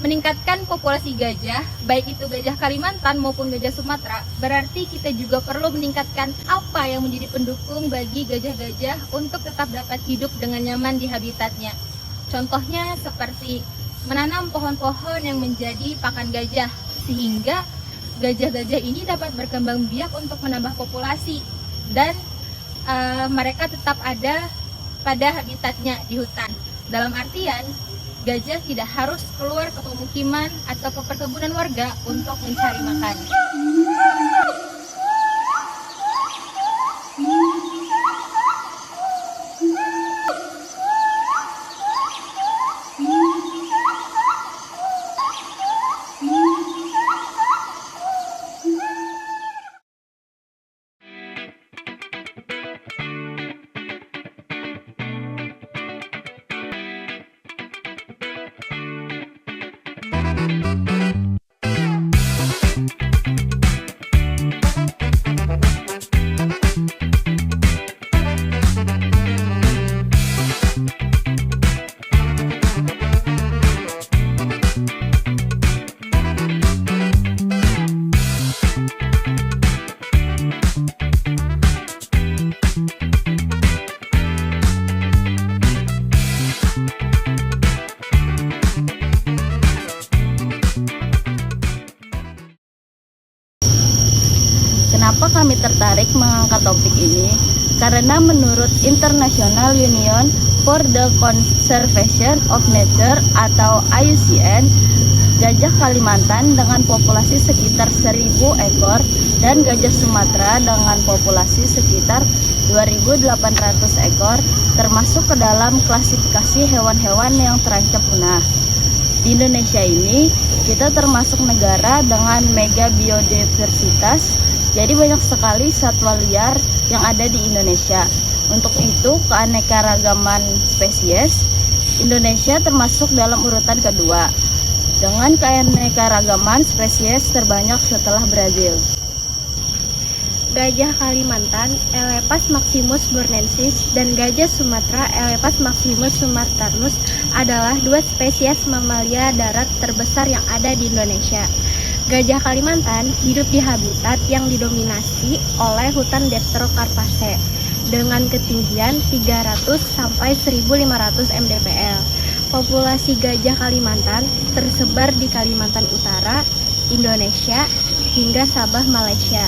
meningkatkan populasi gajah, baik itu gajah Kalimantan maupun gajah Sumatera, berarti kita juga perlu meningkatkan apa yang menjadi pendukung bagi gajah-gajah untuk tetap dapat hidup dengan nyaman di habitatnya. Contohnya seperti menanam pohon-pohon yang menjadi pakan gajah, sehingga gajah-gajah ini dapat berkembang biak untuk menambah populasi dan mereka tetap ada pada habitatnya di hutan. Dalam artian, gajah tidak harus keluar ke pemukiman atau ke perkebunan warga untuk mencari makan. Kenapa kami tertarik mengangkat topik ini? Karena menurut International Union for the Conservation of Nature atau IUCN, gajah Kalimantan dengan populasi sekitar 1.000 ekor dan gajah Sumatera dengan populasi sekitar 2.800 ekor termasuk ke dalam klasifikasi hewan-hewan yang terancam punah. Di Indonesia ini, kita termasuk negara dengan mega biodiversitas. Jadi banyak sekali satwa liar yang ada di Indonesia. Untuk itu, keanekaragaman spesies Indonesia termasuk dalam urutan kedua dengan keanekaragaman spesies terbanyak setelah Brazil. Gajah Kalimantan Elephas maximus bornensis dan gajah Sumatera Elephas maximus sumatranus adalah dua spesies mamalia darat terbesar yang ada di Indonesia. Gajah Kalimantan hidup di habitat yang didominasi oleh hutan Dendrocarpaceae dengan ketinggian 300 sampai 1.500 mdpl. Populasi gajah Kalimantan tersebar di Kalimantan Utara, Indonesia, hingga Sabah, Malaysia.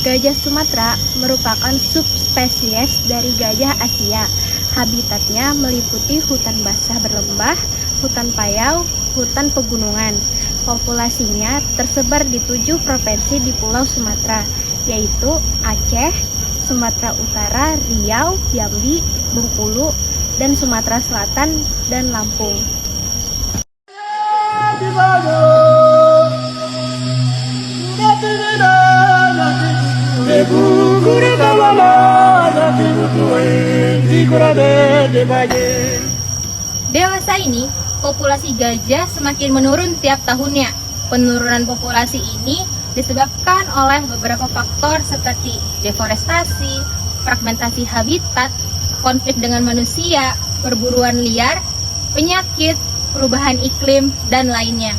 Gajah Sumatera merupakan subspesies dari gajah Asia. Habitatnya meliputi hutan basah berlembah, hutan payau, hutan pegunungan. Populasinya tersebar di 7 provinsi di Pulau Sumatera, yaitu Aceh, Sumatera Utara, Riau, Jambi, Bengkulu, dan Sumatera Selatan dan Lampung. Dewasa ini, populasi gajah semakin menurun tiap tahunnya. Penurunan populasi ini disebabkan oleh beberapa faktor seperti deforestasi, fragmentasi habitat, konflik dengan manusia, perburuan liar, penyakit, perubahan iklim, dan lainnya.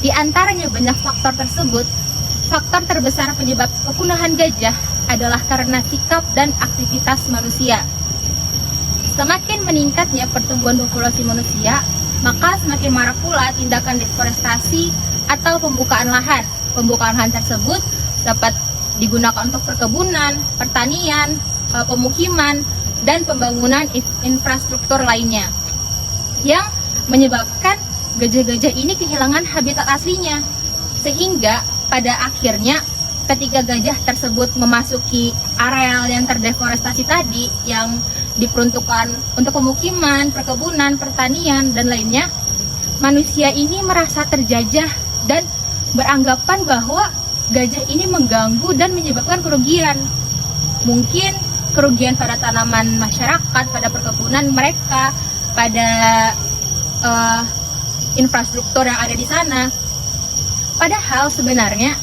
Di antaranya banyak faktor tersebut, faktor terbesar penyebab kepunahan gajah adalah karena sikap dan aktivitas manusia. Semakin meningkatnya pertumbuhan populasi manusia, maka semakin marak pula tindakan deforestasi atau pembukaan lahan. Pembukaan lahan tersebut dapat digunakan untuk perkebunan, pertanian, pemukiman, dan pembangunan infrastruktur lainnya, yang menyebabkan gajah-gajah ini kehilangan habitat aslinya. Sehingga pada akhirnya ketika gajah tersebut memasuki areal yang terdeforestasi tadi, yang diperuntukkan untuk pemukiman, perkebunan, pertanian, dan lainnya, manusia ini merasa terjajah dan beranggapan bahwa gajah ini mengganggu dan menyebabkan kerugian. Mungkin kerugian pada tanaman masyarakat, pada perkebunan mereka, pada infrastruktur yang ada di sana. Padahal sebenarnya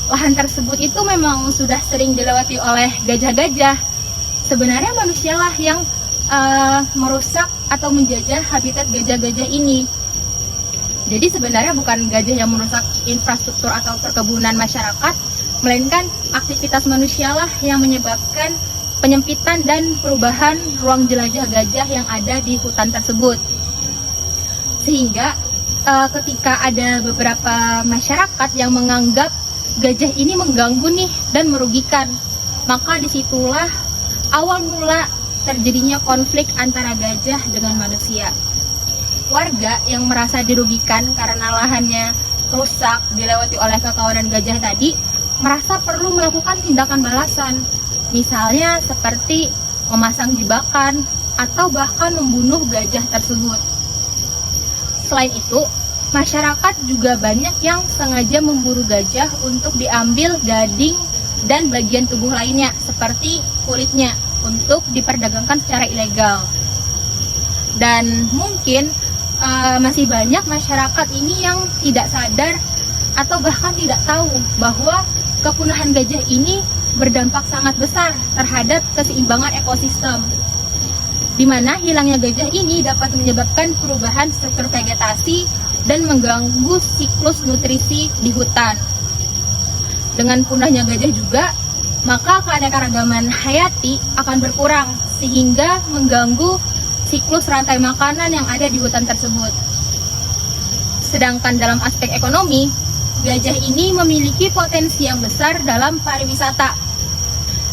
lahan tersebut itu memang sudah sering dilewati oleh gajah-gajah. Sebenarnya manusialah yang merusak atau menjajah habitat gajah-gajah ini. Jadi sebenarnya bukan gajah yang merusak infrastruktur atau perkebunan masyarakat, melainkan aktivitas manusialah yang menyebabkan penyempitan dan perubahan ruang jelajah gajah yang ada di hutan tersebut. Sehingga ketika ada beberapa masyarakat yang menganggap gajah ini mengganggu nih dan merugikan, maka disitulah awal mula terjadinya konflik antara gajah dengan manusia. Warga yang merasa dirugikan karena lahannya rusak dilewati oleh kekawanan gajah tadi merasa perlu melakukan tindakan balasan, misalnya seperti memasang jebakan atau bahkan membunuh gajah tersebut. Selain itu, masyarakat juga banyak yang sengaja memburu gajah untuk diambil gading dan bagian tubuh lainnya seperti kulitnya untuk diperdagangkan secara ilegal. Dan mungkin masih banyak masyarakat ini yang tidak sadar atau bahkan tidak tahu bahwa kepunahan gajah ini berdampak sangat besar terhadap keseimbangan ekosistem, di mana hilangnya gajah ini dapat menyebabkan perubahan struktur vegetasi dan mengganggu siklus nutrisi di hutan. Dengan punahnya gajah juga, maka keanekaragaman hayati akan berkurang sehingga mengganggu siklus rantai makanan yang ada di hutan tersebut. Sedangkan dalam aspek ekonomi, gajah ini memiliki potensi yang besar dalam pariwisata,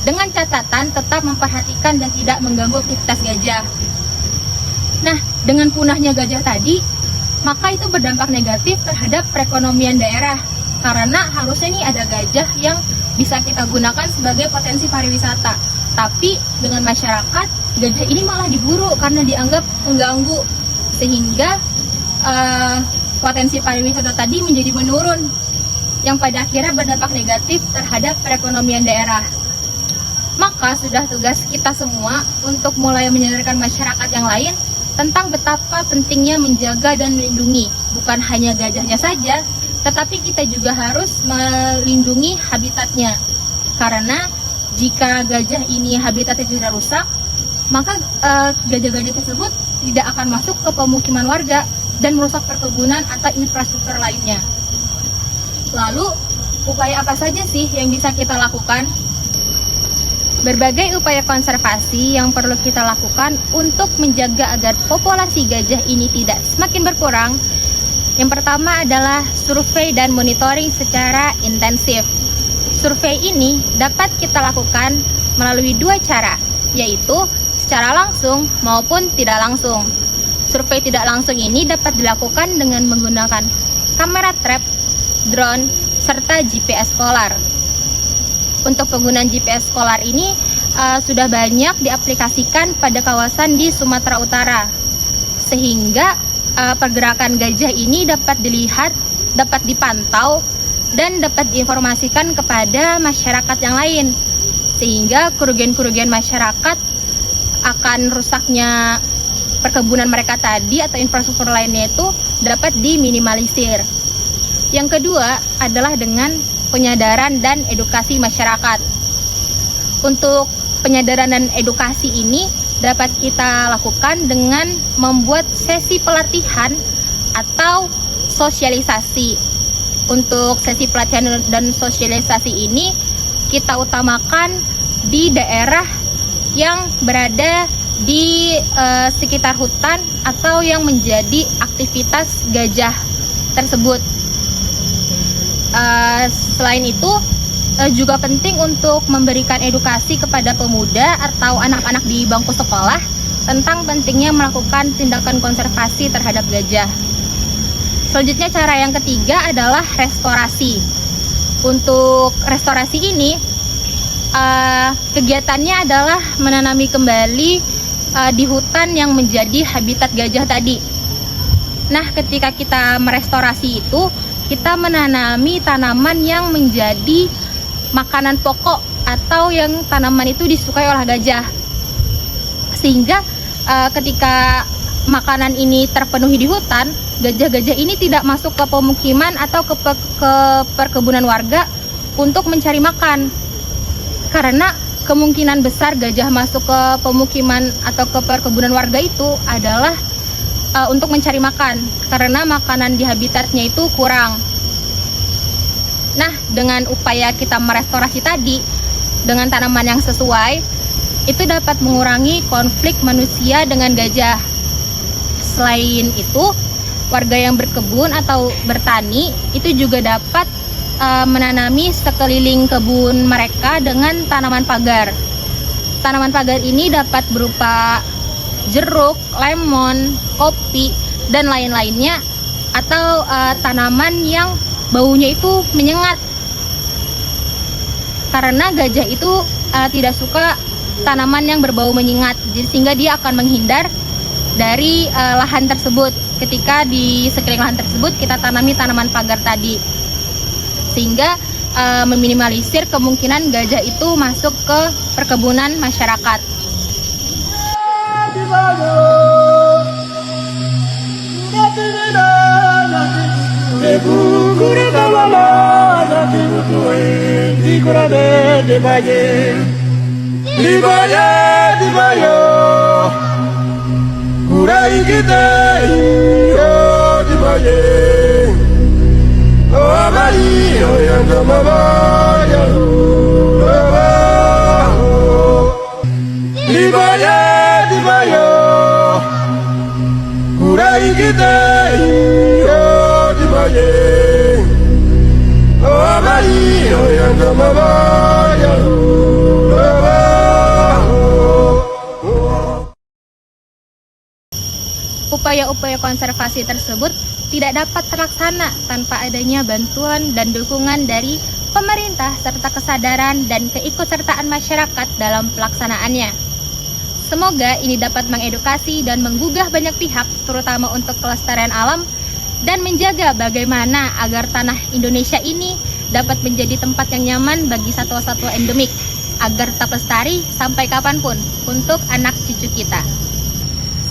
dengan catatan tetap memperhatikan dan tidak mengganggu aktivitas gajah. Nah, dengan punahnya gajah tadi, maka itu berdampak negatif terhadap perekonomian daerah, karena harusnya nih ada gajah yang bisa kita gunakan sebagai potensi pariwisata. Tapi dengan masyarakat, gajah ini malah diburu karena dianggap mengganggu, sehingga potensi pariwisata tadi menjadi menurun, yang pada akhirnya berdampak negatif terhadap perekonomian daerah. Maka sudah tugas kita semua untuk mulai menyadarkan masyarakat yang lain tentang betapa pentingnya menjaga dan melindungi bukan hanya gajahnya saja, tetapi kita juga harus melindungi habitatnya. Karena jika gajah ini habitatnya tidak rusak, maka gajah-gajah tersebut tidak akan masuk ke pemukiman warga dan merusak perkebunan atau infrastruktur lainnya. Lalu, upaya apa saja sih yang bisa kita lakukan? Berbagai upaya konservasi yang perlu kita lakukan untuk menjaga agar populasi gajah ini tidak semakin berkurang. Yang pertama adalah survei dan monitoring secara intensif. Survei ini dapat kita lakukan melalui dua cara, yaitu secara langsung maupun tidak langsung. Survei tidak langsung ini dapat dilakukan dengan menggunakan kamera trap, drone, serta GPS Scholar. Untuk penggunaan GPS Scholar ini sudah banyak diaplikasikan pada kawasan di Sumatera Utara, sehingga pergerakan gajah ini dapat dilihat, dapat dipantau, dan dapat diinformasikan kepada masyarakat yang lain, sehingga kerugian-kerugian masyarakat akan rusaknya perkebunan mereka tadi atau infrastruktur lainnya itu dapat diminimalisir. Yang kedua adalah dengan penyadaran dan edukasi masyarakat. Untuk penyadaran dan edukasi ini dapat kita lakukan dengan membuat sesi pelatihan atau sosialisasi. Untuk sesi pelatihan dan sosialisasi ini kita utamakan di daerah yang berada di sekitar hutan atau yang menjadi aktivitas gajah tersebut. Selain itu juga penting untuk memberikan edukasi kepada pemuda atau anak-anak di bangku sekolah tentang pentingnya melakukan tindakan konservasi terhadap gajah. Selanjutnya cara yang ketiga adalah restorasi. Untuk restorasi ini kegiatannya adalah menanami kembali di hutan yang menjadi habitat gajah tadi. Nah, ketika kita merestorasi itu, kita menanami tanaman yang menjadi makanan pokok atau yang tanaman itu disukai oleh gajah. Sehingga ketika makanan ini terpenuhi di hutan, gajah-gajah ini tidak masuk ke pemukiman atau ke perkebunan warga untuk mencari makan. Karena kemungkinan besar gajah masuk ke pemukiman atau ke perkebunan warga itu adalah untuk mencari makan karena makanan di habitatnya itu kurang. Nah, dengan upaya kita merestorasi tadi dengan tanaman yang sesuai, itu dapat mengurangi konflik manusia dengan gajah. Selain itu, warga yang berkebun atau bertani itu juga dapat menanami sekeliling kebun mereka dengan tanaman pagar. Tanaman pagar ini dapat berupa jeruk, lemon, kopi, dan lain-lainnya, atau tanaman yang baunya itu menyengat. Karena gajah itu tidak suka tanaman yang berbau menyengat, sehingga dia akan menghindar dari lahan tersebut. Ketika di sekeliling lahan tersebut kita tanami tanaman pagar tadi, sehingga meminimalisir kemungkinan gajah itu masuk ke perkebunan masyarakat. Upaya-upaya konservasi tersebut tidak dapat terlaksana tanpa adanya bantuan dan dukungan dari pemerintah serta kesadaran dan keikutsertaan masyarakat dalam pelaksanaannya. Semoga ini dapat mengedukasi dan menggugah banyak pihak, terutama untuk kelestarian alam, dan menjaga bagaimana agar tanah Indonesia ini dapat menjadi tempat yang nyaman bagi satwa-satwa endemik, agar tetap lestari sampai kapanpun untuk anak cucu kita.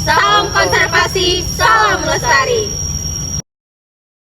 Salam konservasi, salam lestari.